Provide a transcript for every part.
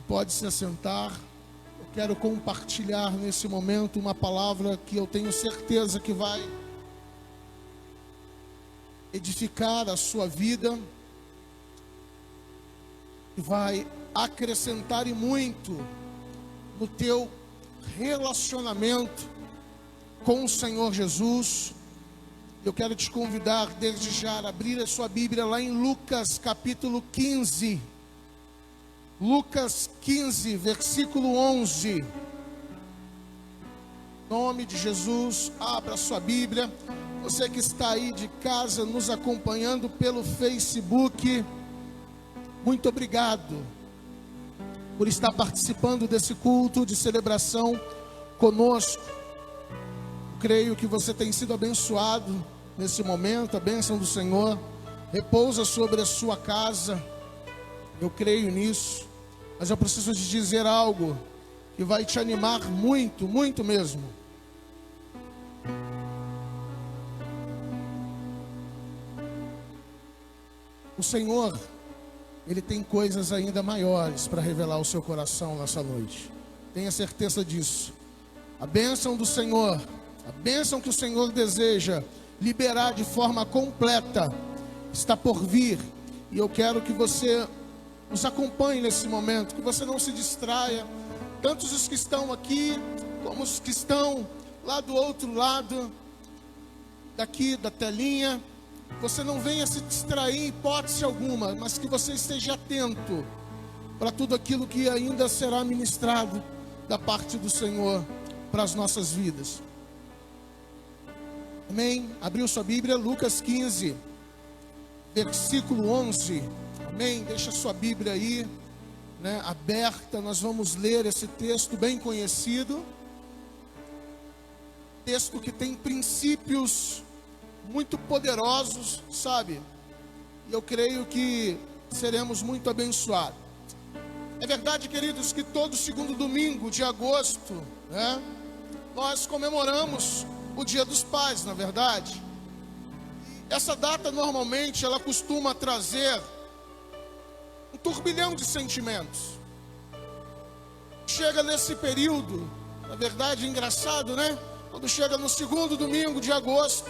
pode se assentar. Eu quero compartilhar nesse momento uma palavra que eu tenho certeza que vai edificar a sua vida e vai acrescentar e muito no teu relacionamento com o Senhor Jesus. Eu quero te convidar desde já a abrir a sua Bíblia lá em Lucas capítulo 15. Lucas 15, versículo 11. Em nome de Jesus, abra a sua Bíblia. Você que está aí de casa nos acompanhando pelo Facebook, muito obrigado por estar participando desse culto de celebração conosco. Creio que você tem sido abençoado nesse momento. A bênção do Senhor repousa sobre a sua casa. Eu creio nisso. Mas eu preciso te dizer algo que vai te animar muito, muito mesmo. O Senhor, Ele tem coisas ainda maiores para revelar ao seu coração nessa noite. Tenha certeza disso. A bênção do Senhor, a bênção que o Senhor deseja liberar de forma completa, está por vir. E eu quero que você nos acompanhe nesse momento, que você não se distraia, tanto os que estão aqui, como os que estão lá do outro lado, daqui da telinha. Você não venha se distrair em hipótese alguma, mas que você esteja atento para tudo aquilo que ainda será ministrado da parte do Senhor para as nossas vidas. Amém? Abriu sua Bíblia, Lucas 15, versículo 11. Amém? Deixa sua Bíblia aí, aberta. Nós vamos ler esse texto bem conhecido. Texto que tem princípios muito poderosos, sabe? E eu creio que seremos muito abençoados. É verdade, queridos, que todo segundo domingo de agosto, nós comemoramos o Dia dos Pais, na verdade. Essa data normalmente ela costuma trazer um turbilhão de sentimentos. Chega nesse período, na verdade é engraçado, quando chega no segundo domingo de agosto,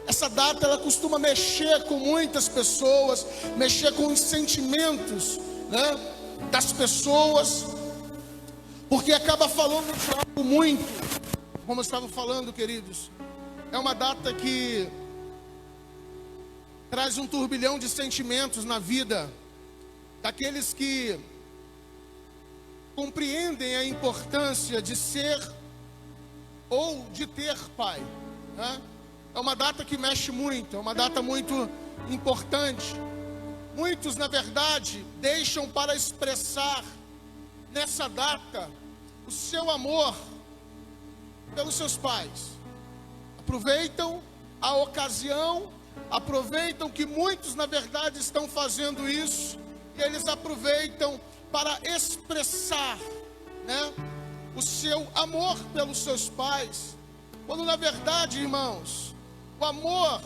essa data ela costuma mexer com muitas pessoas, mexer com os sentimentos, das pessoas, porque acaba falando de algo muito, como eu estava falando, queridos, é uma data que traz um turbilhão de sentimentos na vida daqueles que compreendem a importância de ser ou de ter pai, É uma data que mexe muito, é uma data muito importante. Muitos, na verdade, deixam para expressar nessa data o seu amor pelos seus pais. Aproveitam a ocasião, aproveitam que muitos, na verdade, estão fazendo isso, e eles aproveitam para expressar, o seu amor pelos seus pais, quando na verdade, irmãos, o amor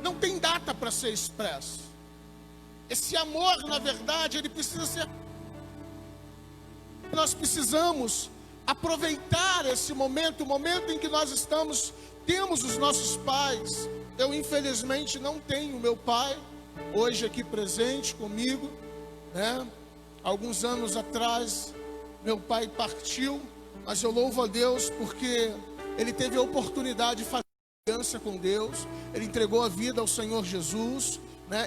não tem data para ser expresso. Esse amor, na verdade, ele precisa ser... Nós precisamos aproveitar esse momento, o momento em que nós temos os nossos pais. Eu, infelizmente, não tenho meu pai hoje aqui presente comigo, Alguns anos atrás, meu pai partiu, mas eu louvo a Deus porque ele teve a oportunidade de fazer aliança com Deus. Ele entregou a vida ao Senhor Jesus,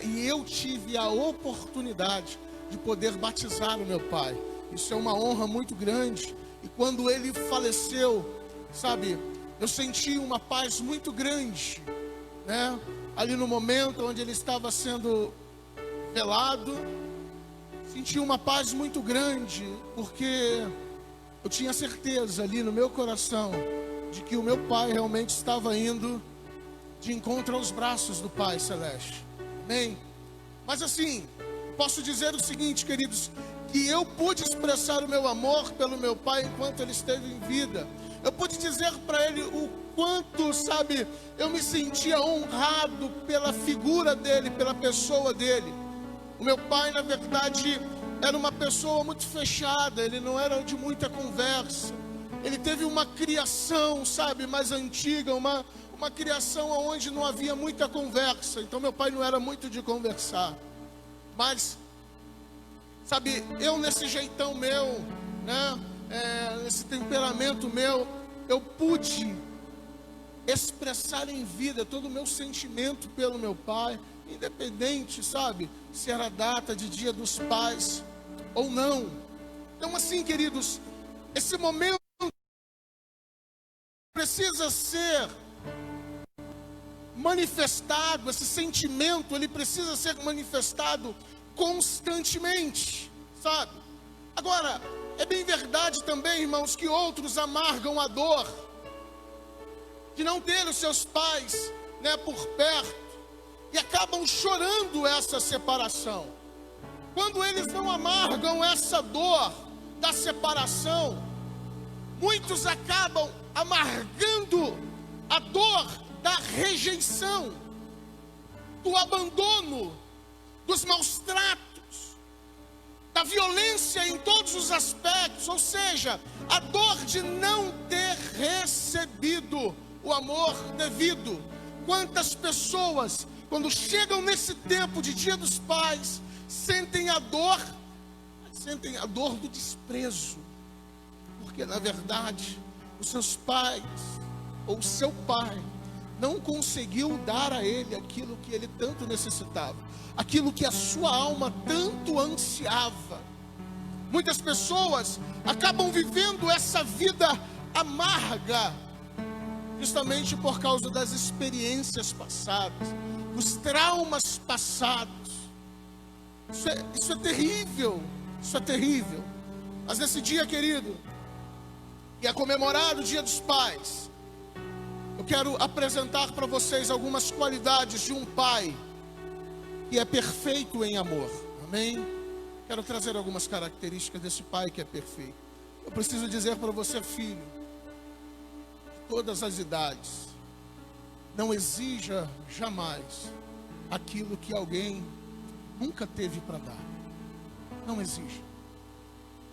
e eu tive a oportunidade de poder batizar o meu pai. Isso é uma honra muito grande. E quando ele faleceu, sabe, eu senti uma paz muito grande, ali no momento onde ele estava sendo velado, senti uma paz muito grande, porque eu tinha certeza ali no meu coração de que o meu pai realmente estava indo de encontro aos braços do Pai Celeste. Amém? Mas assim, posso dizer o seguinte, queridos, que eu pude expressar o meu amor pelo meu pai enquanto ele esteve em vida. Eu pude dizer para ele o quanto, sabe, eu me sentia honrado pela figura dele, pela pessoa dele. O meu pai, na verdade, era uma pessoa muito fechada, ele não era de muita conversa. Ele teve uma criação, sabe, mais antiga, uma criação onde não havia muita conversa. Então meu pai não era muito de conversar. Mas, sabe, eu nesse jeitão meu, né, nesse temperamento meu, eu pude expressar em vida todo o meu sentimento pelo meu pai, independente, sabe, se era data de Dia dos Pais ou não. Então assim, queridos, esse momento precisa ser manifestado, esse sentimento, ele precisa ser manifestado constantemente, sabe? Agora, é bem verdade também, irmãos, que outros amargam a dor de não ter os seus pais, né, por perto, e acabam chorando essa separação. Quando eles não amargam essa dor da separação, muitos acabam amargando a dor da rejeição, do abandono, dos maus tratos, da violência em todos os aspectos, ou seja, a dor de não ter recebido o amor devido. Quantas pessoas, quando chegam nesse tempo de Dia dos Pais, sentem a dor do desprezo, porque na verdade os seus pais ou o seu pai não conseguiu dar a ele aquilo que ele tanto necessitava, aquilo que a sua alma tanto ansiava. Muitas pessoas acabam vivendo essa vida amarga, justamente por causa das experiências passadas, dos traumas passados. Isso é terrível, isso é terrível. Mas nesse dia, querido, que é comemorado o Dia dos Pais, eu quero apresentar para vocês algumas qualidades de um pai que é perfeito em amor. Amém? Quero trazer algumas características desse pai que é perfeito. Eu preciso dizer para você, filho, de todas as idades, não exija jamais aquilo que alguém nunca teve para dar. Não exija.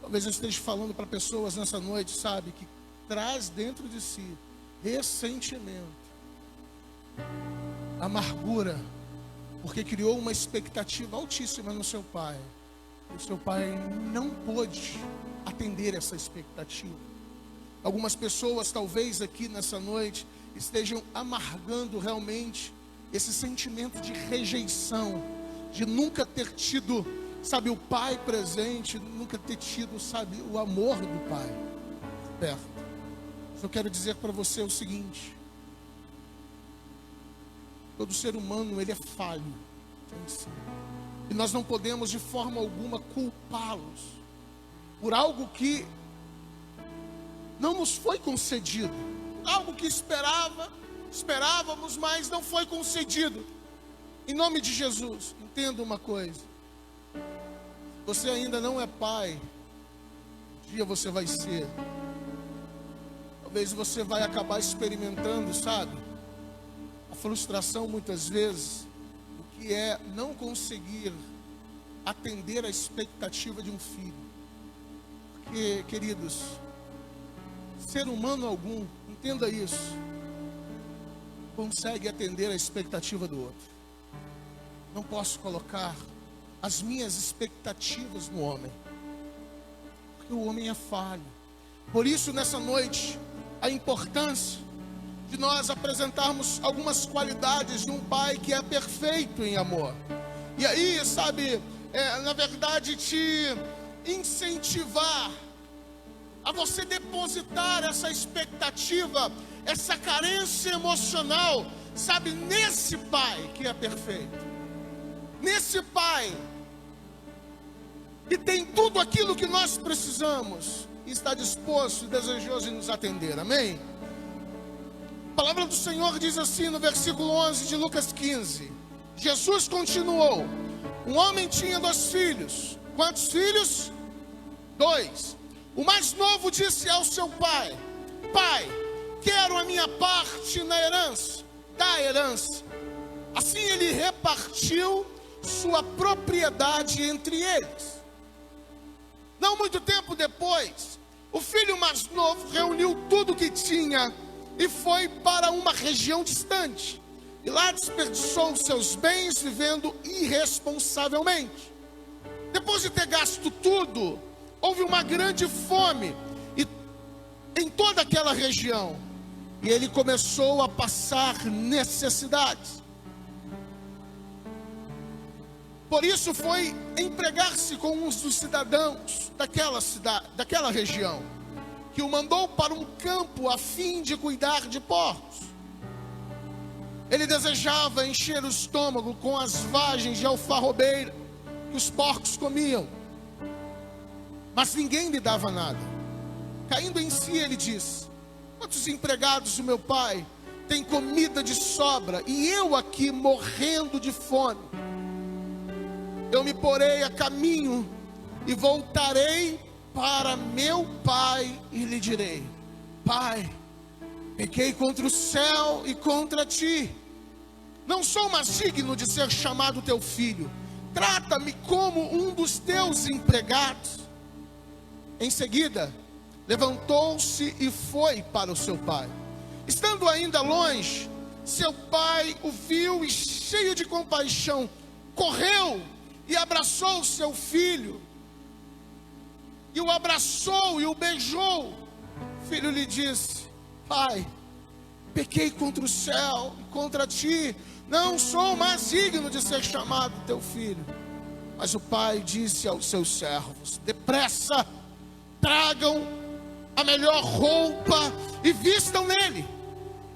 Talvez eu esteja falando para pessoas nessa noite, sabe, que traz dentro de si ressentimento, amargura, porque criou uma expectativa altíssima no seu pai. E o seu pai não pôde atender essa expectativa. Algumas pessoas, talvez aqui nessa noite, estejam amargando realmente esse sentimento de rejeição, de nunca ter tido, sabe, o pai presente, nunca ter tido, sabe, o amor do pai perto. Eu quero dizer para você o seguinte: todo ser humano, ele é falho, e nós não podemos de forma alguma culpá-los por algo que não nos foi concedido, algo que esperávamos, mas não foi concedido. Em nome de Jesus, entenda uma coisa: você ainda não é pai, um dia você vai ser. Talvez você vai acabar experimentando, sabe, a frustração muitas vezes, o que é não conseguir atender a expectativa de um filho. Porque, queridos, ser humano algum, entenda isso, consegue atender a expectativa do outro. Não posso colocar as minhas expectativas no homem, porque o homem é falho. Por isso, nessa noite, a importância de nós apresentarmos algumas qualidades de um pai que é perfeito em amor. E aí, sabe, na verdade, te incentivar a você depositar essa expectativa, essa carência emocional, sabe, nesse pai que é perfeito, nesse pai que tem tudo aquilo que nós precisamos e está disposto e desejoso em nos atender. Amém? A palavra do Senhor diz assim no versículo 11 de Lucas 15. Jesus continuou: um homem tinha 2 filhos. Quantos filhos? 2. O mais novo disse ao seu pai: pai, quero a minha parte na herança. Da herança. Assim ele repartiu sua propriedade entre eles. Não muito tempo depois, o filho mais novo reuniu tudo o que tinha e foi para uma região distante. E lá desperdiçou seus bens vivendo irresponsavelmente. Depois de ter gasto tudo, houve uma grande fome em toda aquela região. E ele começou a passar necessidades. Por isso foi empregar-se com uns dos cidadãos daquela cidade, daquela região, que o mandou para um campo a fim de cuidar de porcos. Ele desejava encher o estômago com as vagens de alfarrobeira que os porcos comiam, mas ninguém lhe dava nada. Caindo em si, ele disse: quantos empregados do meu pai têm comida de sobra, e eu aqui morrendo de fome? Eu me porei a caminho e voltarei para meu pai e lhe direi: Pai, pequei contra o céu e contra ti. Não sou mais digno de ser chamado teu filho. Trata-me como um dos teus empregados. Em seguida, levantou-se e foi para o seu pai. Estando ainda longe, seu pai o viu e, cheio de compaixão, correu e abraçou seu filho. E o abraçou e o beijou. O filho lhe disse: Pai, pequei contra o céu e contra ti. Não sou mais digno de ser chamado teu filho. Mas o pai disse aos seus servos: depressa, tragam a melhor roupa e vistam nele.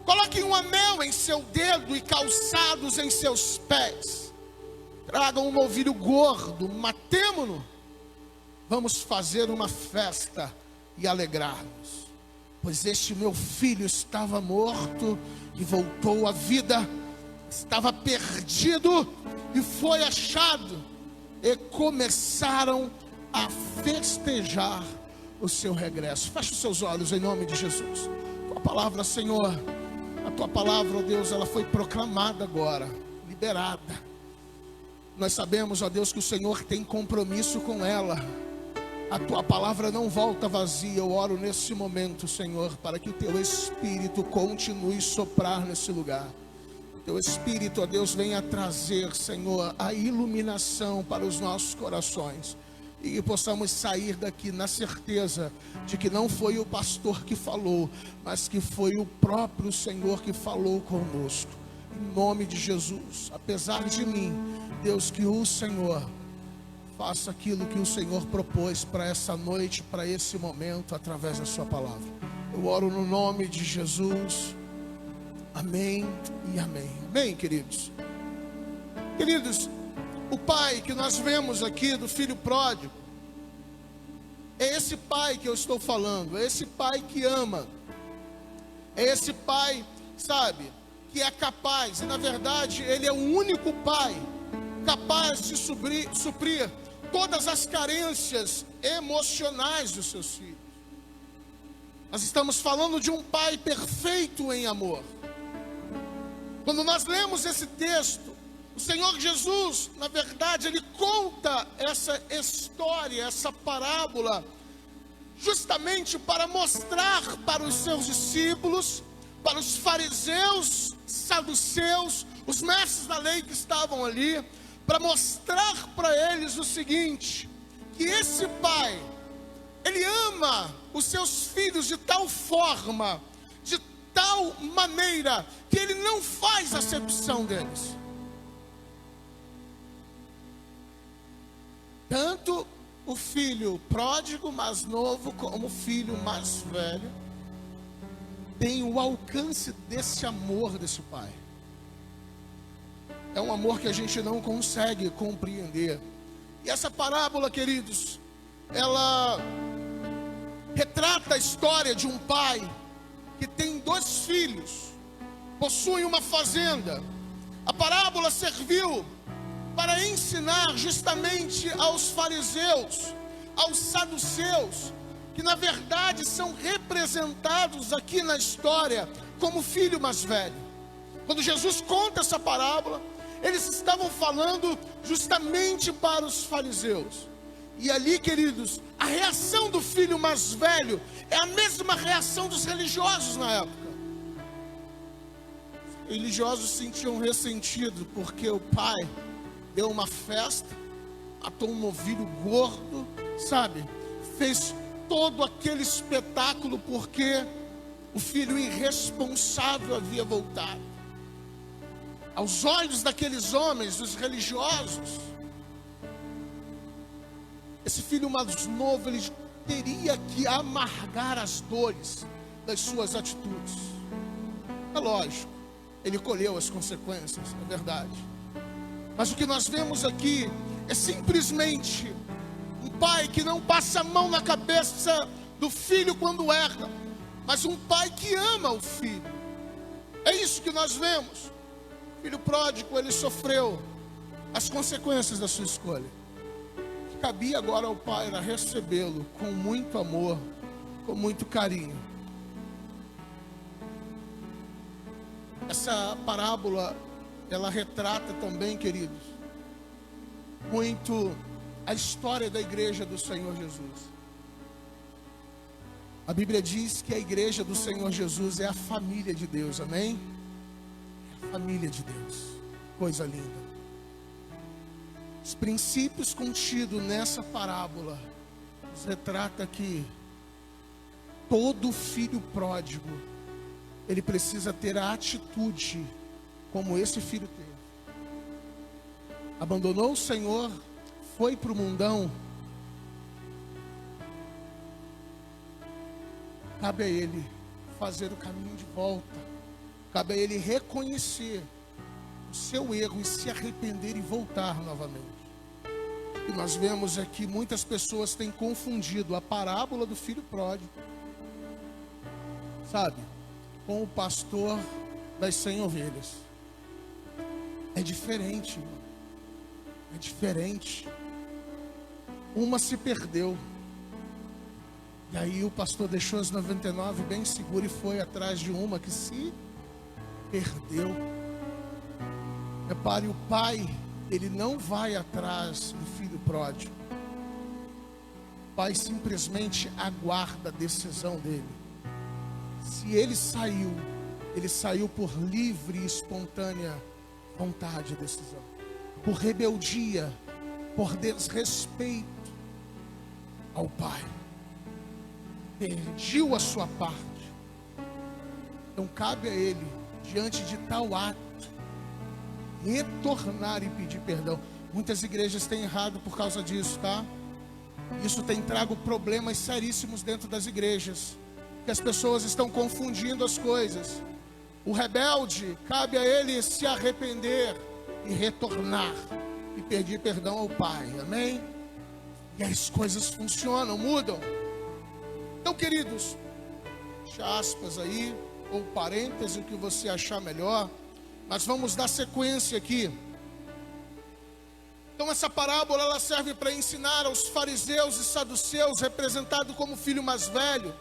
Coloquem um anel em seu dedo e calçados em seus pés. Tragam um novilho gordo, matemo-no. Vamos fazer uma festa e alegrar-nos. Pois este meu filho estava morto e voltou à vida. Estava perdido e foi achado. E começaram a festejar o seu regresso. Feche os seus olhos em nome de Jesus. Tua palavra, Senhor, a tua palavra, ó Deus, ela foi proclamada agora, liberada. Nós sabemos, ó Deus, que o Senhor tem compromisso com ela. A tua palavra não volta vazia. Eu oro nesse momento, Senhor, para que o teu Espírito continue a soprar nesse lugar. Teu Espírito, ó Deus, venha trazer, Senhor, a iluminação para os nossos corações. E que possamos sair daqui na certeza de que não foi o pastor que falou, mas que foi o próprio Senhor que falou conosco. Em nome de Jesus, apesar de mim, Deus, que o Senhor faça aquilo que o Senhor propôs para essa noite, para esse momento, através da sua palavra. Eu oro no nome de Jesus. Amém e amém. Amém, queridos. Queridos, o pai que nós vemos aqui do filho pródigo, é esse pai que eu estou falando. É esse pai que ama. É esse pai, sabe, que é capaz. E na verdade ele é o único pai capaz de suprir todas as carências emocionais dos seus filhos. Nós estamos falando de um pai perfeito em amor. Quando nós lemos esse texto, o Senhor Jesus, na verdade, ele conta essa história, essa parábola, justamente para mostrar para os seus discípulos, para os fariseus, saduceus, os mestres da lei que estavam ali, para mostrar para eles o seguinte: que esse pai, ele ama os seus filhos de tal forma, de tal maneira, que ele não faz acepção deles. Tanto o filho pródigo mais novo, como o filho mais velho, tem o alcance desse amor desse pai. É um amor que a gente não consegue compreender. E essa parábola, queridos, ela retrata a história de um pai que tem 2 filhos, possui uma fazenda. A parábola serviu para ensinar justamente aos fariseus, aos saduceus, que na verdade são representados aqui na história como o filho mais velho. Quando Jesus conta essa parábola, eles estavam falando justamente para os fariseus. E ali, queridos, A reação do filho mais velho é a mesma reação dos religiosos na época. Os religiosos se sentiam ressentidos porque o pai deu uma festa, matou um novilho gordo, sabe? Fez todo aquele espetáculo porque o filho irresponsável havia voltado. Aos olhos daqueles homens, os religiosos, esse filho mais novo, ele teria que amargar as dores das suas atitudes. É lógico, ele colheu as consequências, é verdade. Mas o que nós vemos aqui é simplesmente um pai que não passa a mão na cabeça do filho quando erra, mas um pai que ama o filho. É isso que nós vemos. O filho pródigo, ele sofreu as consequências da sua escolha. Cabia agora ao pai era recebê-lo com muito amor, com muito carinho. Essa parábola, ela retrata também, queridos, muito a história da igreja do Senhor Jesus. A Bíblia diz que a igreja do Senhor Jesus é a família de Deus, amém? É a família de Deus, coisa linda. Os princípios contidos nessa parábola nos retrata que todo filho pródigo, ele precisa ter a atitude como esse filho teve. Abandonou o Senhor, foi para o mundão. Cabe a ele fazer o caminho de volta. Cabe a ele reconhecer o seu erro e se arrepender e voltar novamente. E nós vemos aqui muitas pessoas têm confundido a parábola do filho pródigo, sabe, com o pastor das 100 ovelhas. É diferente, irmão. É diferente. Uma se perdeu, e aí o pastor deixou as 99 bem seguro e foi atrás de uma que se perdeu. Repare, o pai, ele não vai atrás do filho pródigo. O pai simplesmente aguarda a decisão dele. Se ele saiu por livre e espontânea vontade e decisão, por rebeldia, por desrespeito ao pai, perdeu a sua parte. Então cabe a ele, diante de tal ato, retornar e pedir perdão. Muitas igrejas têm errado por causa disso, tá? Isso tem trago problemas seríssimos dentro das igrejas, que as pessoas estão confundindo as coisas. O rebelde, cabe a ele se arrepender e retornar e pedir perdão ao pai, amém? E as coisas funcionam, mudam. Então, queridos, deixa aspas aí, ou parêntese, o que você achar melhor. Mas vamos dar sequência aqui. Então essa parábola, ela serve para ensinar aos fariseus e saduceus, representado como filho mais velho,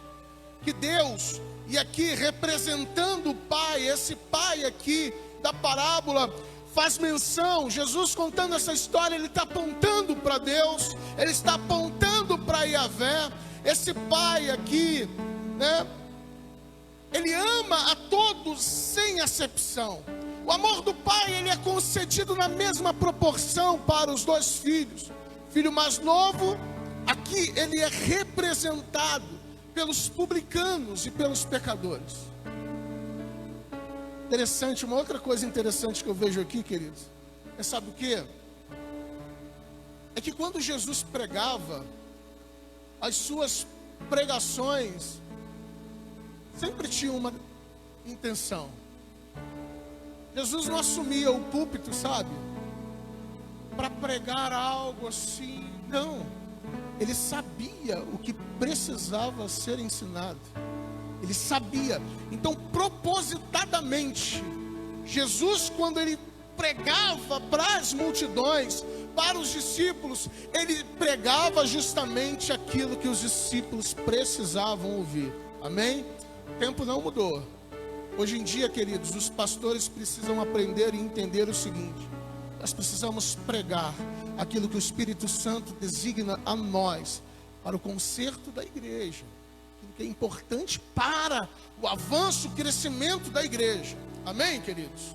que Deus, e aqui representando o pai, esse pai aqui da parábola, faz menção, Jesus contando essa história, ele está apontando para Deus, ele está apontando para Yahvé. Esse pai aqui, né, ele ama a todos sem acepção. O amor do pai, ele é concedido na mesma proporção para os dois filhos. Filho mais novo, aqui ele é representado pelos publicanos e pelos pecadores. Interessante, uma outra coisa interessante que eu vejo aqui, queridos, é, sabe o quê? É que quando Jesus pregava, as suas pregações sempre tinham uma intenção. Jesus não assumia o púlpito, sabe, para pregar algo assim, não. Ele sabia o que precisava ser ensinado. Ele sabia. Então, propositadamente, Jesus, quando ele pregava para as multidões, para os discípulos, ele pregava justamente aquilo que os discípulos precisavam ouvir. Amém? O tempo não mudou. Hoje em dia, queridos, os pastores precisam aprender e entender o seguinte: nós precisamos pregar aquilo que o Espírito Santo designa a nós para o conserto da igreja, aquilo que é importante para o avanço, o crescimento da igreja. Amém, queridos?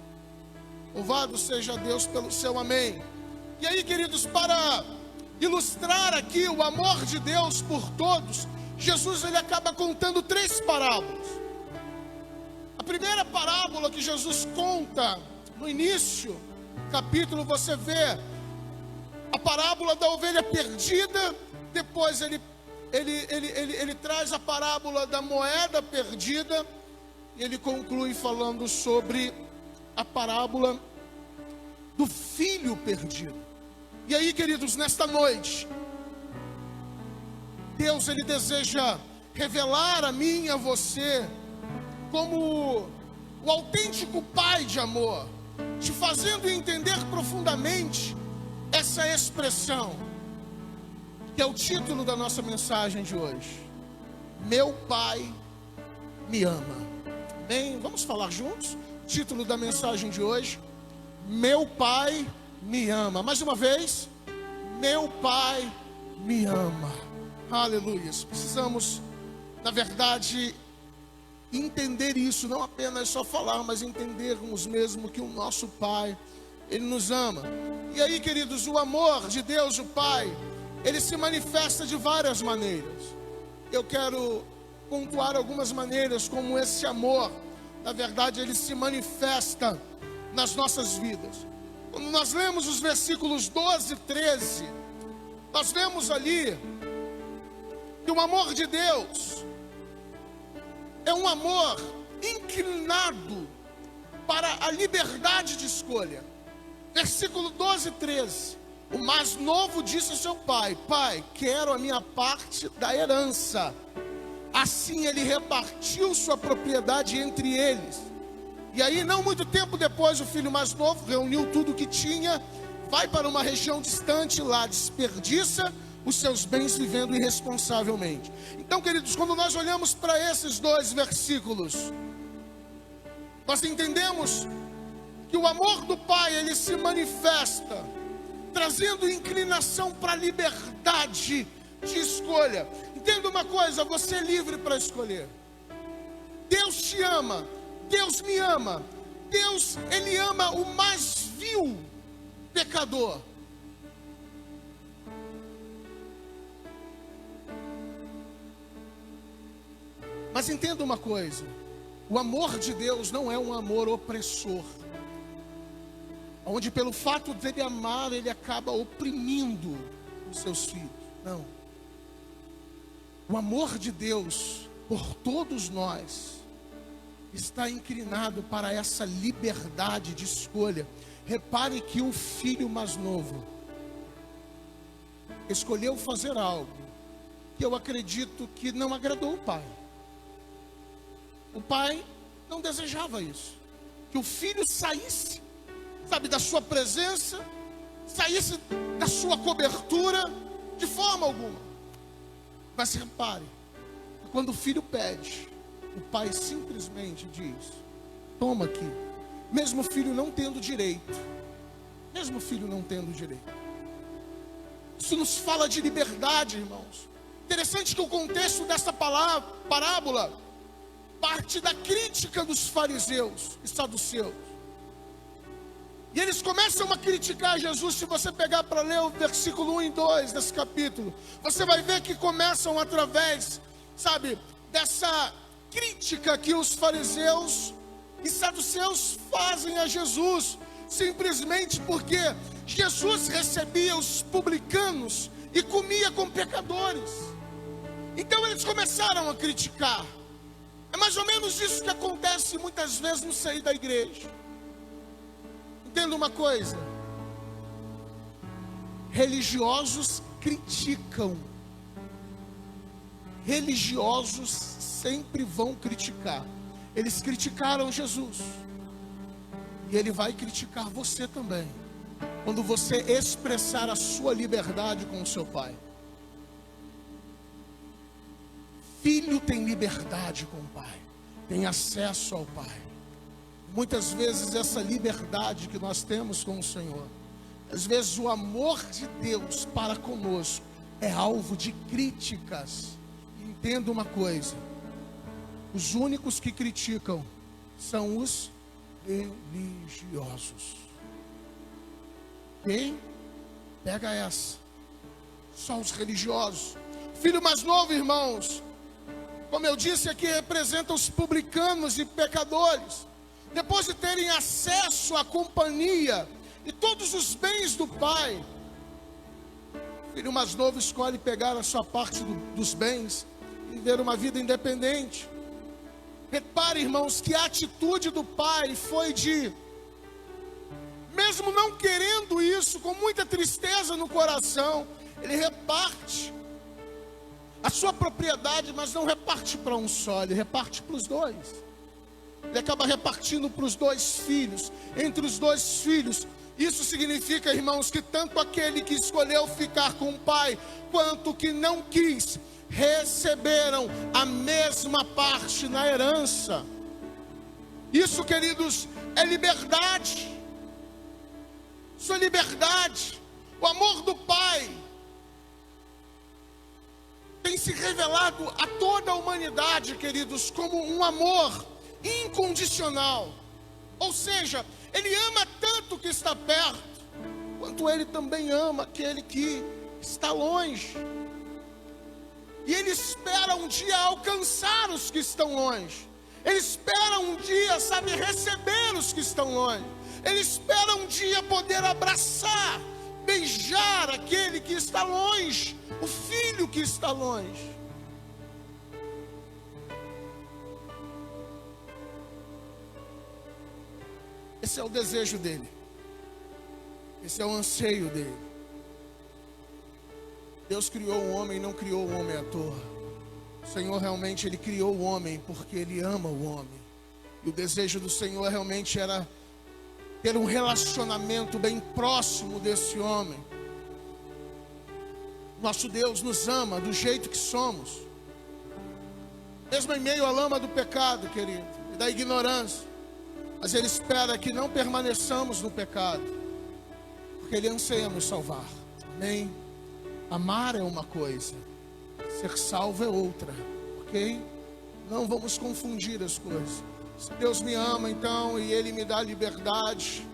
Louvado seja Deus pelo seu amém. E aí, queridos, para ilustrar aqui o amor de Deus por todos, Jesus ele acaba contando 3 parábolas. A primeira parábola que Jesus conta no início do capítulo, você vê a parábola da ovelha perdida. Depois ele traz a parábola da moeda perdida, e ele conclui falando sobre a parábola do filho perdido. E aí, queridos, nesta noite, Deus ele deseja revelar a mim e a você como o autêntico Pai de amor, te fazendo entender profundamente essa expressão, que é o título da nossa mensagem de hoje: Meu Pai me ama. Bem, vamos falar juntos? Título da mensagem de hoje: Meu Pai me ama. Mais uma vez: Meu Pai me ama. Aleluia. Precisamos, na verdade, entender isso, não apenas só falar, mas entendermos mesmo que o nosso Pai, Ele nos ama. E aí, queridos, o amor de Deus, o Pai, Ele se manifesta de várias maneiras. Eu quero pontuar algumas maneiras como esse amor, na verdade, ele se manifesta nas nossas vidas. Quando nós lemos os versículos 12 e 13, nós vemos ali que o amor de Deus é um amor inclinado para a liberdade de escolha. Versículo 12 e 13: O mais novo disse ao seu pai: Pai, quero a minha parte da herança. Assim ele repartiu sua propriedade entre eles. E aí, não muito tempo depois, o filho mais novo reuniu tudo o que tinha, vai para uma região distante, lá desperdiça os seus bens vivendo irresponsavelmente. Então, queridos, quando nós olhamos para esses 2 versículos, nós entendemos que o amor do Pai, ele se manifesta trazendo inclinação para a liberdade de escolha. Entenda uma coisa: você é livre para escolher. Deus te ama, Deus me ama. Deus, Ele ama o mais vil pecador. Mas entenda uma coisa: o amor de Deus não é um amor opressor, onde pelo fato dele amar, ele acaba oprimindo os seus filhos. Não. O amor de Deus por todos nós está inclinado para essa liberdade de escolha. Repare que o filho mais novo escolheu fazer algo que eu acredito que não agradou o pai. O pai não desejava isso, que o filho saísse, sabe, da sua presença, saísse da sua cobertura, de forma alguma. Mas repare, quando o filho pede, o pai simplesmente diz: toma aqui. Mesmo o filho não tendo direito. Mesmo o filho não tendo direito. Isso nos fala de liberdade, irmãos. Interessante que o contexto dessa parábola parte da crítica dos fariseus e saduceus. E eles começam a criticar Jesus. Se você pegar para ler o versículo 1 e 2 desse capítulo, você vai ver que começam através, sabe, dessa crítica que os fariseus e saduceus fazem a Jesus, simplesmente porque Jesus recebia os publicanos e comia com pecadores. Então eles começaram a criticar. É mais ou menos isso que acontece muitas vezes no seio da igreja. Entenda uma coisa: religiosos criticam. Religiosos sempre vão criticar. Eles criticaram Jesus, e Ele vai criticar você também, quando você expressar a sua liberdade com o seu pai. Filho tem liberdade com o pai, tem acesso ao pai. Muitas vezes essa liberdade que nós temos com o Senhor, às vezes o amor de Deus para conosco, é alvo de críticas. Entenda uma coisa: os únicos que criticam são os religiosos. Quem? Pega essa. Só os religiosos. Filho mais novo, irmãos, como eu disse aqui, representa os publicanos e pecadores. Depois de terem acesso à companhia e todos os bens do pai, o filho mais novo escolhe pegar a sua parte dos bens e viver uma vida independente. Repare, irmãos, que a atitude do pai foi de, mesmo não querendo isso, com muita tristeza no coração, ele reparte a sua propriedade, mas não reparte para um só, ele reparte para os dois. Ele acaba repartindo para os dois filhos, entre os dois filhos. Isso significa, irmãos, que tanto aquele que escolheu ficar com o pai, quanto o que não quis, receberam a mesma parte na herança. Isso, queridos, é liberdade. Isso é liberdade. O amor do pai tem se revelado a toda a humanidade, queridos, como um amor incondicional. Ou seja, ele ama tanto o que está perto, quanto ele também ama aquele que está longe. E ele espera um dia alcançar os que estão longe. Ele espera um dia, sabe, receber os que estão longe. Ele espera um dia poder abraçar, beijar aquele que está longe, o filho que está longe. Esse é o desejo dele. Esse é o anseio dele. Deus criou o homem, não criou o homem à toa. O Senhor realmente, ele criou o homem porque ele ama o homem. E o desejo do Senhor realmente era ter um relacionamento bem próximo desse homem. Nosso Deus nos ama do jeito que somos, mesmo em meio à lama do pecado, querido, e da ignorância. Mas Ele espera que não permaneçamos no pecado, porque Ele anseia nos salvar. Amém? Amar é uma coisa, ser salvo é outra, ok? Não vamos confundir as coisas. Se Deus me ama, então, e Ele me dá liberdade,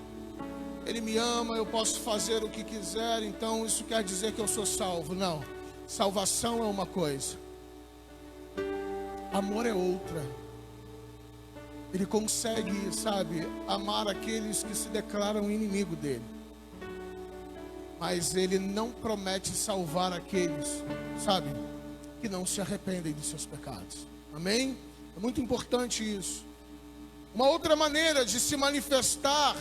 Ele me ama, eu posso fazer o que quiser, então isso quer dizer que eu sou salvo. Não, salvação é uma coisa, amor é outra. Ele consegue, sabe, amar aqueles que se declaram inimigo dele, mas Ele não promete salvar aqueles, sabe, que não se arrependem dos seus pecados. Amém? É muito importante isso. Uma outra maneira de se manifestar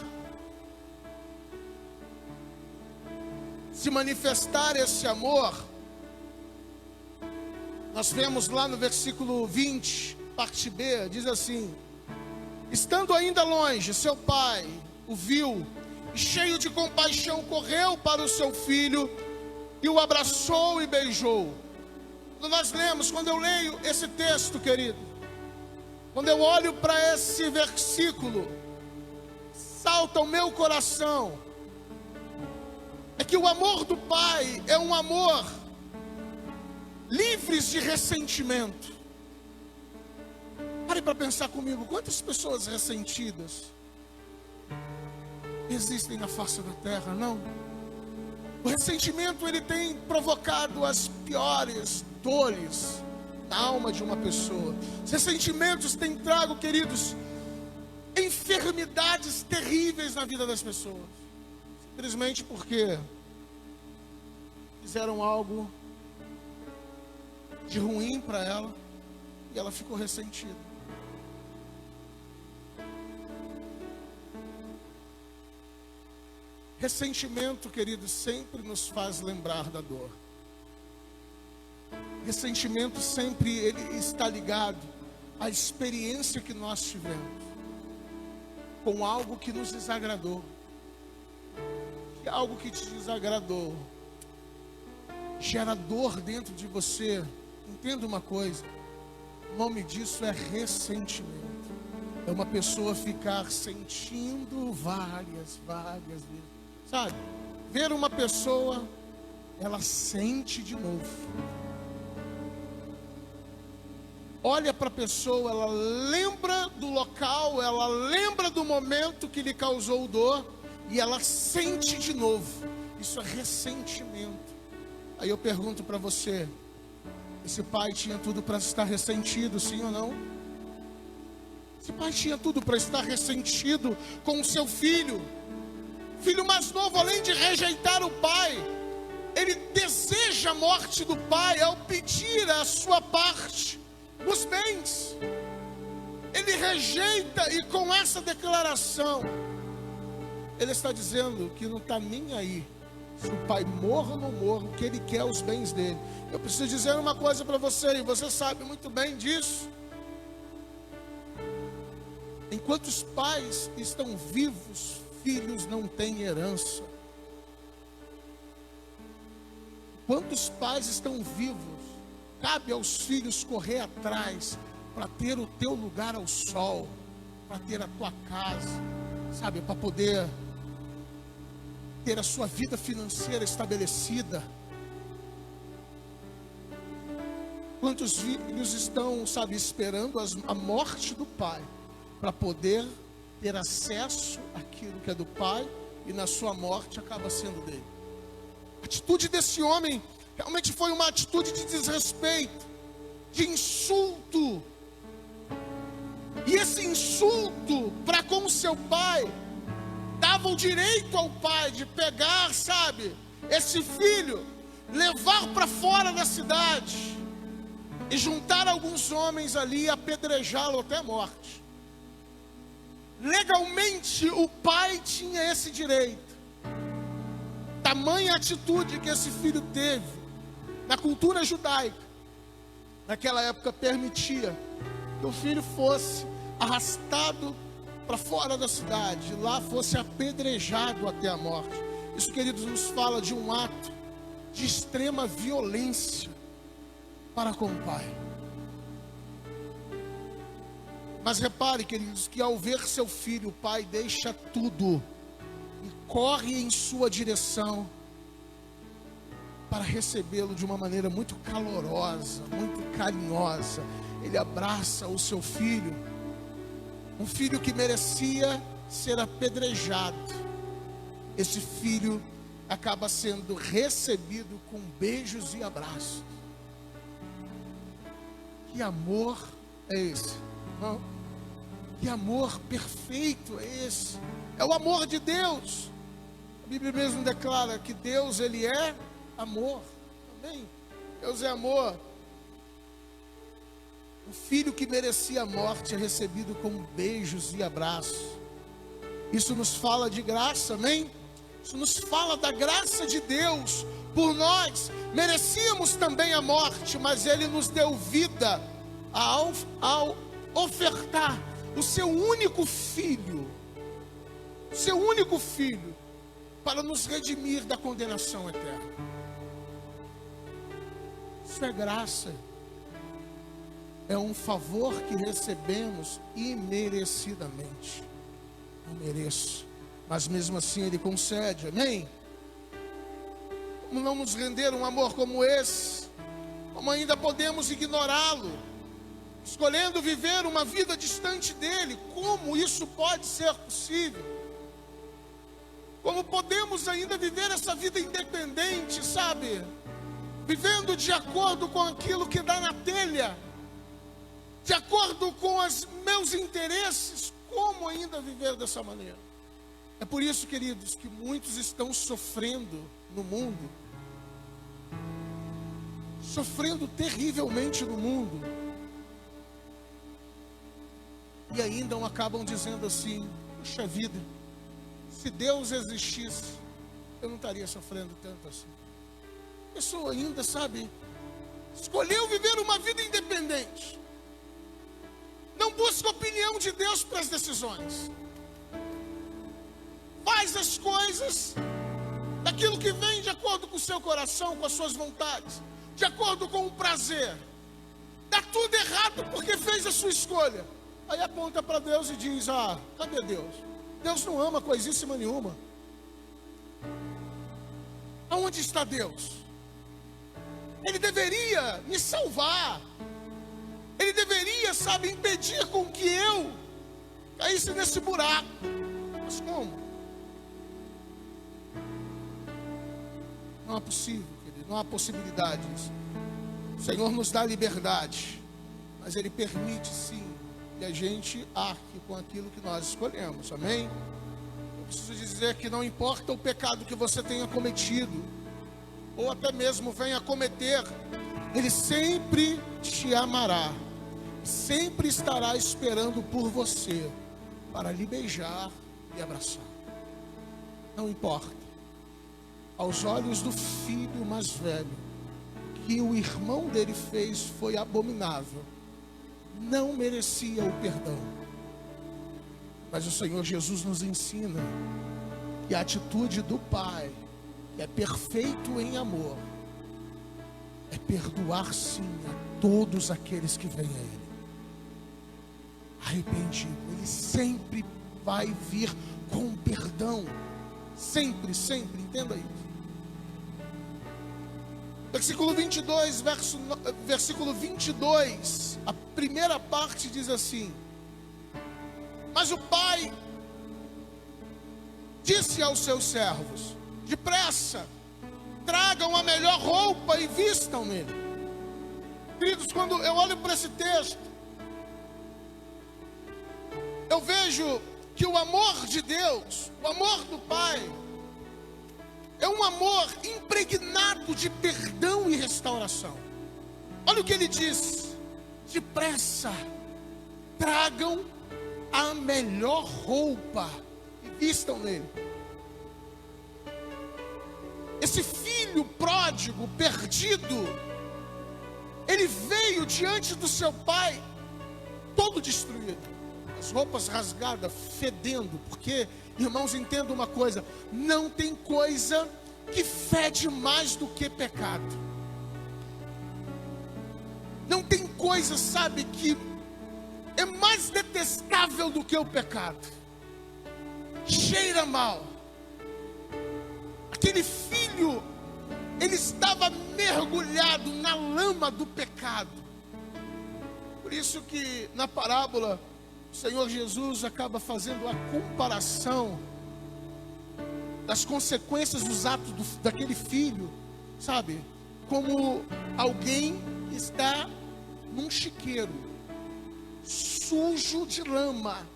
esse amor, nós vemos lá no versículo 20, parte B, diz assim: estando ainda longe, seu pai o viu, e cheio de compaixão correu para o seu filho, e o abraçou e beijou. Quando nós lemos, quando eu leio esse texto, querido, quando eu olho para esse versículo, salta ao meu coração, é que o amor do Pai é um amor livre de ressentimento. Pare para pensar comigo, quantas pessoas ressentidas existem na face da terra, não? O ressentimento, ele tem provocado as piores dores da alma de uma pessoa. Os ressentimentos têm trago, queridos, enfermidades terríveis na vida das pessoas, simplesmente porque fizeram algo de ruim para ela e ela ficou ressentida. Ressentimento, querido, sempre nos faz lembrar da dor. Ressentimento sempre ele está ligado à experiência que nós tivemos com algo que nos desagradou. E algo que te desagradou gera dor dentro de você. Entenda uma coisa, o nome disso é ressentimento. É uma pessoa ficar sentindo várias vezes, sabe? Ver uma pessoa ela sente de novo. Olha para a pessoa, ela lembra do local, ela lembra do momento que lhe causou dor, e ela sente de novo. Isso é ressentimento. Aí eu pergunto para você, esse pai tinha tudo para estar ressentido, sim ou não? Esse pai tinha tudo para estar ressentido com o seu filho. Filho mais novo, além de rejeitar o pai, ele deseja a morte do pai ao pedir a sua parte nos bens. Ele rejeita, e com essa declaração ele está dizendo que não está nem aí se o pai morra ou não morra, que ele quer os bens dele. Eu preciso dizer uma coisa para você, e você sabe muito bem disso. Enquanto os pais estão vivos, filhos não têm herança. Enquanto os pais estão vivos, cabe aos filhos correr atrás para ter o teu lugar ao sol, para ter a tua casa, sabe, para poder ter a sua vida financeira estabelecida. Quantos filhos estão, sabe, esperando a morte do pai para poder ter acesso àquilo que é do pai, e na sua morte acaba sendo dele. A atitude desse homem realmente foi uma atitude de desrespeito, de insulto. E esse insulto para com o seu pai dava o direito ao pai de pegar, sabe, esse filho, levar para fora da cidade e juntar alguns homens ali e apedrejá-lo até a morte. Legalmente o pai tinha esse direito. Tamanha atitude que esse filho teve. Na cultura judaica, naquela época, permitia que o filho fosse arrastado para fora da cidade, lá fosse apedrejado até a morte. Isso, queridos, nos fala de um ato de extrema violência para com o pai. Mas repare, queridos, que ao ver seu filho, o pai deixa tudo e corre em sua direção para recebê-lo de uma maneira muito calorosa, muito carinhosa. Ele abraça o seu filho, um filho que merecia ser apedrejado. Esse filho acaba sendo recebido com beijos e abraços. Que amor é esse? Não? Que amor perfeito é esse? É o amor de Deus. A Bíblia mesmo declara que Deus, ele é amor. Amém? Deus é amor. O filho que merecia a morte é recebido com beijos e abraços. Isso nos fala de graça, amém? Isso nos fala da graça de Deus por nós. Merecíamos também a morte, mas Ele nos deu vida ao ofertar o seu único filho, para nos redimir da condenação eterna. Isso é graça. É um favor que recebemos imerecidamente. Não mereço, mas mesmo assim Ele concede, amém? Como não nos render um amor como esse? Como ainda podemos ignorá-lo, escolhendo viver uma vida distante dEle? Como isso pode ser possível? Como podemos ainda viver essa vida independente, sabe? Vivendo de acordo com aquilo que dá na telha, de acordo com os meus interesses. Como ainda viver dessa maneira? É por isso, queridos, que muitos estão sofrendo no mundo, sofrendo terrivelmente no mundo, e ainda acabam dizendo assim: puxa vida, se Deus existisse, eu não estaria sofrendo tanto assim. A pessoa ainda, sabe, escolheu viver uma vida independente, não busca a opinião de Deus para as decisões, faz as coisas daquilo que vem de acordo com o seu coração, com as suas vontades, de acordo com o prazer. Dá tudo errado porque fez a sua escolha. Aí aponta para Deus e diz: ah, cadê Deus? Deus não ama coisíssima nenhuma. Aonde está Deus? Ele deveria me salvar. Ele deveria, sabe, impedir com que eu caísse nesse buraco. Mas como? Não é possível, querido. Não há possibilidades. O Senhor nos dá liberdade, mas Ele permite sim que a gente arque com aquilo que nós escolhemos. Amém? Eu preciso dizer que não importa o pecado que você tenha cometido, ou até mesmo venha cometer, Ele sempre te amará, sempre estará esperando por você, para lhe beijar e abraçar. Não importa, aos olhos do filho mais velho, que o irmão dele fez foi abominável, não merecia o perdão. Mas o Senhor Jesus nos ensina que a atitude do Pai, que é perfeito em amor, é perdoar sim a todos aqueles que vêm a Ele arrependido. Ele sempre vai vir com perdão, sempre, sempre, entenda isso. Versículo 22, versículo 22, a primeira parte diz assim: mas o pai disse aos seus servos: depressa, tragam a melhor roupa e vistam nele. Queridos, quando eu olho para esse texto, eu vejo que o amor de Deus, o amor do Pai, é um amor impregnado de perdão e restauração. Olha o que ele diz: depressa, tragam a melhor roupa e vistam nele. Esse filho pródigo, perdido, ele veio diante do seu pai todo destruído, as roupas rasgadas, fedendo, porque, irmãos, entendam uma coisa: não tem coisa que fede mais do que pecado. Não tem coisa, sabe, que é mais detestável do que o pecado. Cheira mal. Aquele filho, ele estava mergulhado na lama do pecado. Por isso que na parábola o Senhor Jesus acaba fazendo a comparação das consequências dos atos daquele filho, sabe? Como alguém está num chiqueiro sujo de lama.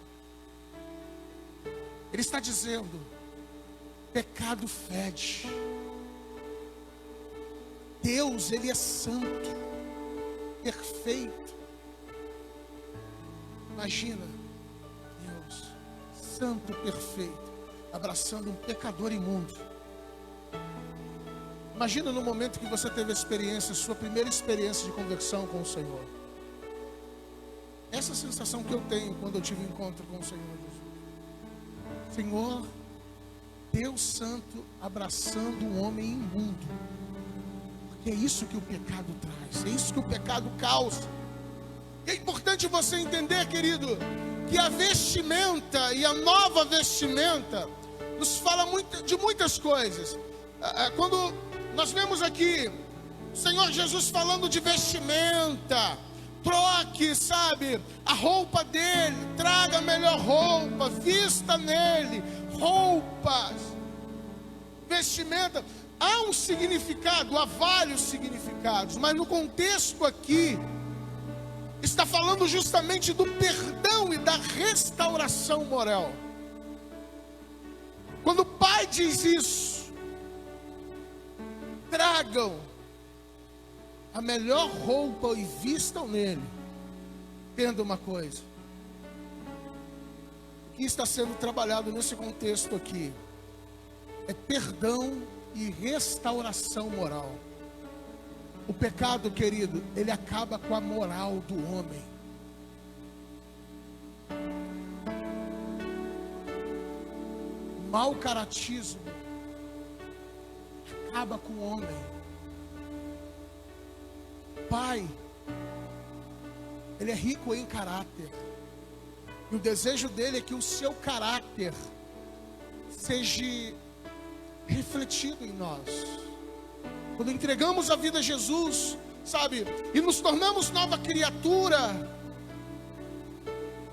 Ele está dizendo: pecado fede. Deus, Ele é santo, perfeito. Imagina Deus, santo, perfeito, abraçando um pecador imundo. Imagina no momento que você teve a experiência, sua primeira experiência de conversão com o Senhor. Essa sensação que eu tenho quando eu tive um encontro com o Senhor Jesus. Senhor, Deus santo abraçando um homem imundo. Porque é isso que o pecado traz, é isso que o pecado causa. E é importante você entender, querido, que a vestimenta e a nova vestimenta nos fala de muitas coisas. Quando nós vemos aqui o Senhor Jesus falando de vestimenta, troque, sabe, a roupa dele, traga a melhor roupa, vista nele, roupas, vestimenta. Há um significado, há vários significados, mas no contexto aqui, está falando justamente do perdão e da restauração moral. Quando o Pai diz isso: tragam a melhor roupa e vistam nele. Entenda uma coisa: o que está sendo trabalhado nesse contexto aqui é perdão e restauração moral. O pecado, querido, ele acaba com a moral do homem. O mau caratismo acaba com o homem. Pai, ele é rico em caráter, e o desejo dele é que o seu caráter seja refletido em nós. quando entregamos a vida a Jesus, sabe, e nos tornamos nova criatura,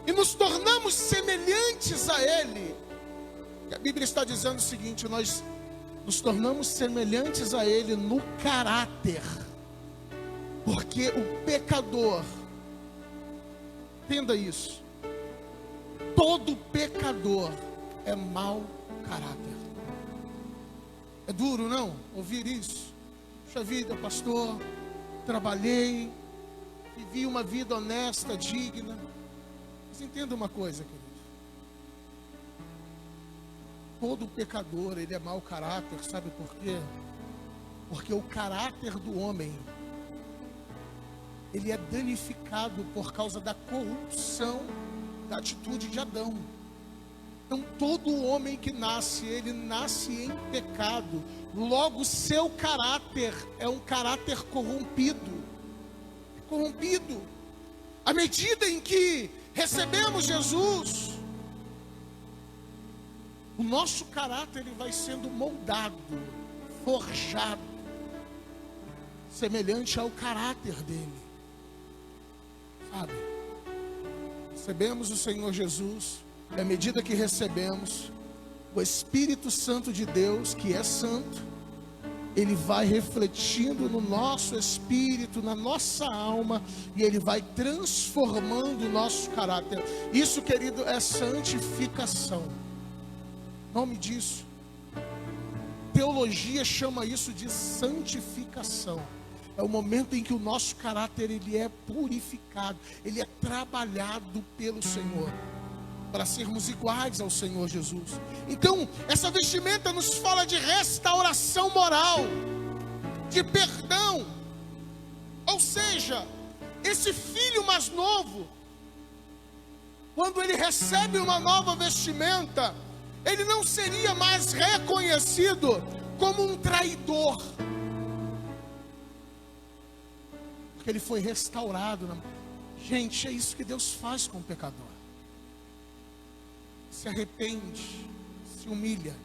e nos tornamos semelhantes a Ele, a Bíblia está dizendo o seguinte: nós nos tornamos semelhantes a Ele no caráter, porque o pecador, entenda isso, todo pecador é mau caráter. É duro, não? Ouvir isso. Puxa vida, pastor, trabalhei, vivi uma vida honesta, digna. Mas entenda uma coisa, querido. Todo pecador, ele é mau caráter, sabe por quê? Porque o caráter do homem, ele é danificado por causa da corrupção da atitude de Adão. Então todo homem que nasce, ele nasce em pecado. Logo, seu caráter é um caráter corrompido. Corrompido. À medida em que recebemos Jesus, o nosso caráter ele vai sendo moldado, forjado, semelhante ao caráter dele. Sabe? Recebemos o Senhor Jesus, e à medida que recebemos, o Espírito Santo de Deus, que é santo, ele vai refletindo no nosso espírito, na nossa alma, e ele vai transformando o nosso caráter. Isso, querido, é santificação. Nome disso, teologia chama isso de santificação. É o momento em que o nosso caráter ele é purificado, ele é trabalhado pelo Senhor, para sermos iguais ao Senhor Jesus. Então, essa vestimenta nos fala de restauração moral, de perdão. Ou seja, esse filho mais novo, quando ele recebe uma nova vestimenta, ele não seria mais reconhecido como um traidor, porque ele foi restaurado. Gente, é isso que Deus faz com o pecador. Se arrepende, se humilha,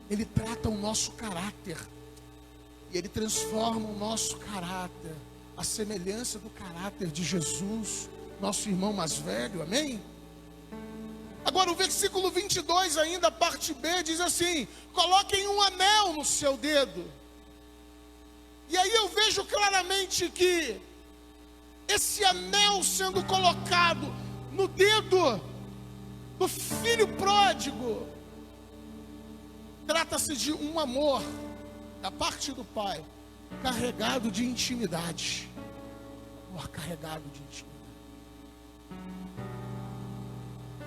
ele trata o nosso caráter, e ele transforma o nosso caráter, a semelhança do caráter de Jesus, nosso irmão mais velho, amém? Agora o versículo 22 ainda, a parte B, diz assim: coloquem um anel no seu dedo. E aí eu vejo claramente que esse anel sendo colocado no dedo do filho pródigo, trata-se de um amor da parte do pai, carregado de intimidade. Amor carregado de intimidade.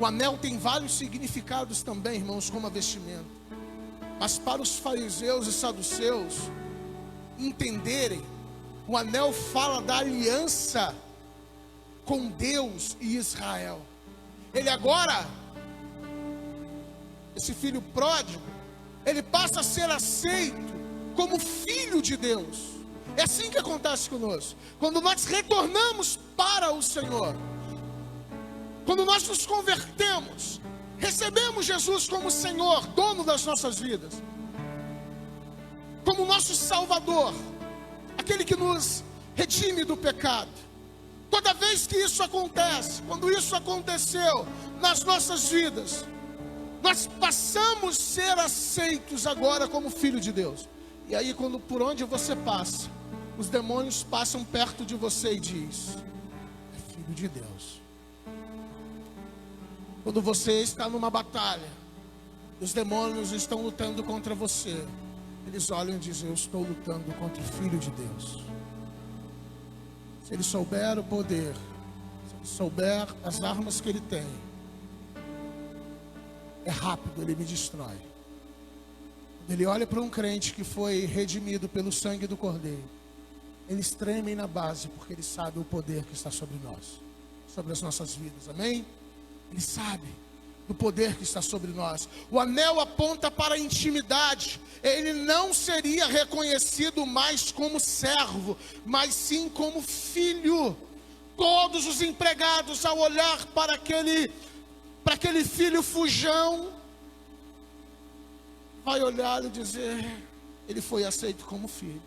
O anel tem vários significados também, irmãos, como a vestimenta. Mas para os fariseus e saduceus entenderem, o anel fala da aliança com Deus e Israel. Ele agora, esse filho pródigo, ele passa a ser aceito como filho de Deus. É assim que acontece conosco. Quando nós retornamos para o Senhor, quando nós nos convertemos, recebemos Jesus como Senhor, dono das nossas vidas, como nosso Salvador, aquele que nos redime do pecado. Toda vez que isso acontece, quando isso aconteceu nas nossas vidas, nós passamos a ser aceitos agora como filho de Deus. E aí, quando por onde você passa, os demônios passam perto de você e diz: é filho de Deus. Quando você está numa batalha, os demônios estão lutando contra você, eles olham e dizem: eu estou lutando contra o filho de Deus. Se ele souber o poder, se ele souber as armas que ele tem, é rápido, ele me destrói. Quando ele olha para um crente que foi redimido pelo sangue do Cordeiro, eles tremem na base, porque eles sabem o poder que está sobre nós, sobre as nossas vidas, amém? Ele sabe do poder que está sobre nós. O anel aponta para a intimidade. Ele não seria reconhecido mais como servo, mas sim como filho. Todos os empregados, ao olhar para aquele filho fujão, vai olhar e dizer: ele foi aceito como filho.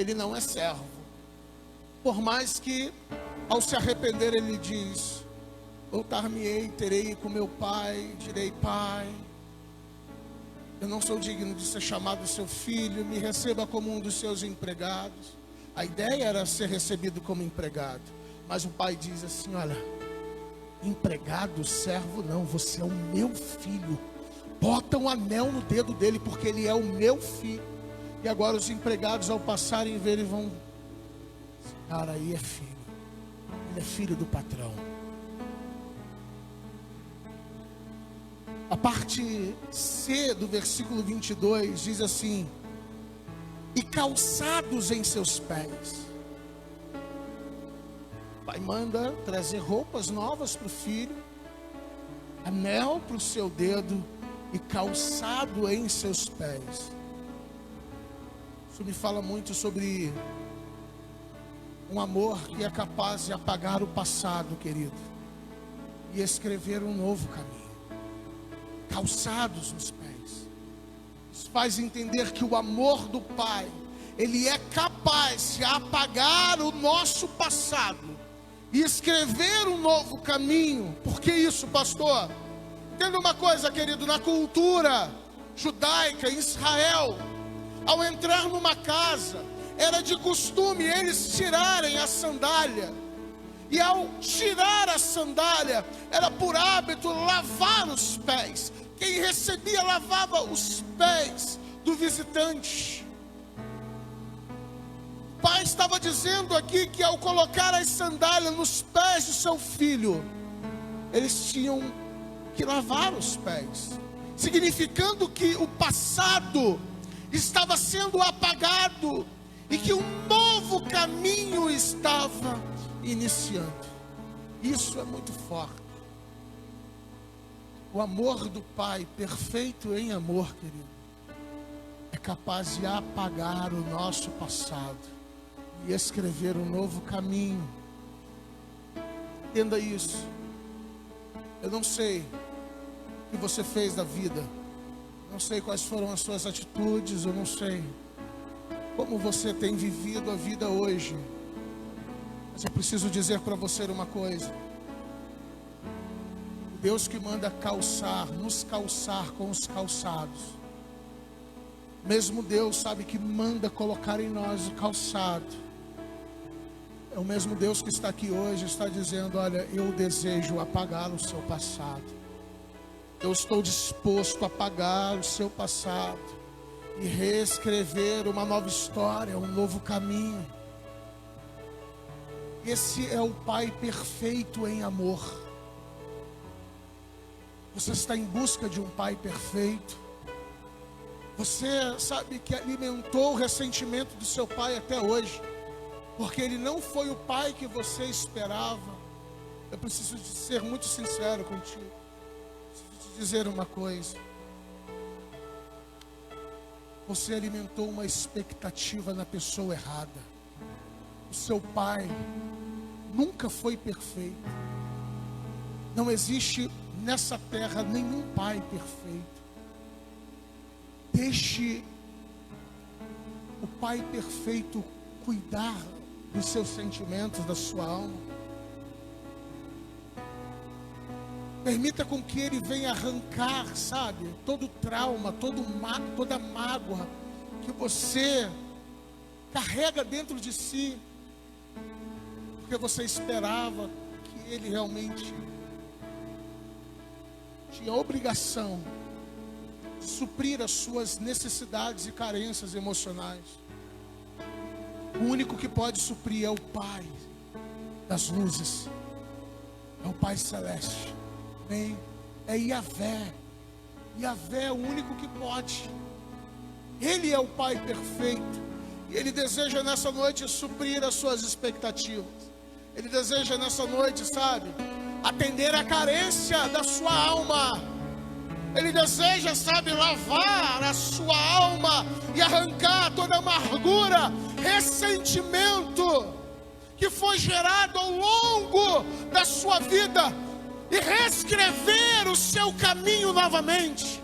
ele não é servo. Por mais que, ao se arrepender, ele diz: voltar-me-ei, terei com meu pai, direi: pai, eu não sou digno de ser chamado seu filho, me receba como um dos seus empregados. A ideia era ser recebido como empregado, mas o pai diz assim: olha, empregado, servo não, você é o meu filho. Bota um anel no dedo dele, porque ele é o meu filho. E agora os empregados, ao passarem, verem, vão: esse cara aí é filho, ele é filho do patrão. A parte C do versículo 22 diz assim: e calçados em seus pés. O pai manda trazer roupas novas para o filho, anel para o seu dedo e calçado em seus pés. Isso me fala muito sobre um amor que é capaz de apagar o passado, querido, e escrever um novo caminho. Calçados nos pés. Isso faz entender que o amor do Pai, ele é capaz de apagar o nosso passado e escrever um novo caminho. Por que isso, pastor? Entenda uma coisa, querido, na cultura judaica, em Israel, ao entrar numa casa, era de costume eles tirarem a sandália. E ao tirar a sandália, era por hábito lavar os pés. Quem recebia lavava os pés do visitante. O pai estava dizendo aqui que ao colocar as sandálias nos pés do seu filho, eles tinham que lavar os pés, significando que o passado estava sendo apagado e que um novo caminho estava iniciando. Isso é muito forte. O amor do Pai, perfeito em amor, querido, é capaz de apagar o nosso passado e escrever um novo caminho. Entenda isso. Eu não sei o que você fez da vida, não sei quais foram as suas atitudes, eu não sei como você tem vivido a vida hoje, mas eu preciso dizer para você uma coisa: Deus que manda calçar, nos calçar com os calçados, mesmo Deus sabe que manda colocar em nós o calçado. É o mesmo Deus que está aqui hoje, está dizendo: olha, eu desejo apagar o seu passado. Eu estou disposto a apagar o seu passado e reescrever uma nova história, um novo caminho. Esse é o Pai perfeito em amor. Você está em busca de um Pai perfeito? Você sabe que alimentou o ressentimento do seu pai até hoje, porque ele não foi o pai que você esperava. Eu preciso ser muito sincero contigo. Preciso te dizer uma coisa: você alimentou uma expectativa na pessoa errada. O seu pai nunca foi perfeito. Não existe nessa terra nenhum pai perfeito. Deixe o Pai perfeito cuidar dos seus sentimentos, da sua alma. Permita com que Ele venha arrancar, sabe, todo trauma, toda mágoa que você carrega dentro de si, porque você esperava que Ele realmente tinha a obrigação de suprir as suas necessidades e carências emocionais. O único que pode suprir é o Pai das luzes, é o Pai Celeste, bem, é Yahvé. Yahvé é o único que pode. Ele é o Pai perfeito, e Ele deseja nessa noite suprir as suas expectativas. Ele deseja nessa noite, sabe, atender a carência da sua alma. Ele deseja, sabe, lavar a sua alma e arrancar toda amargura, ressentimento que foi gerado ao longo da sua vida e reescrever o seu caminho novamente.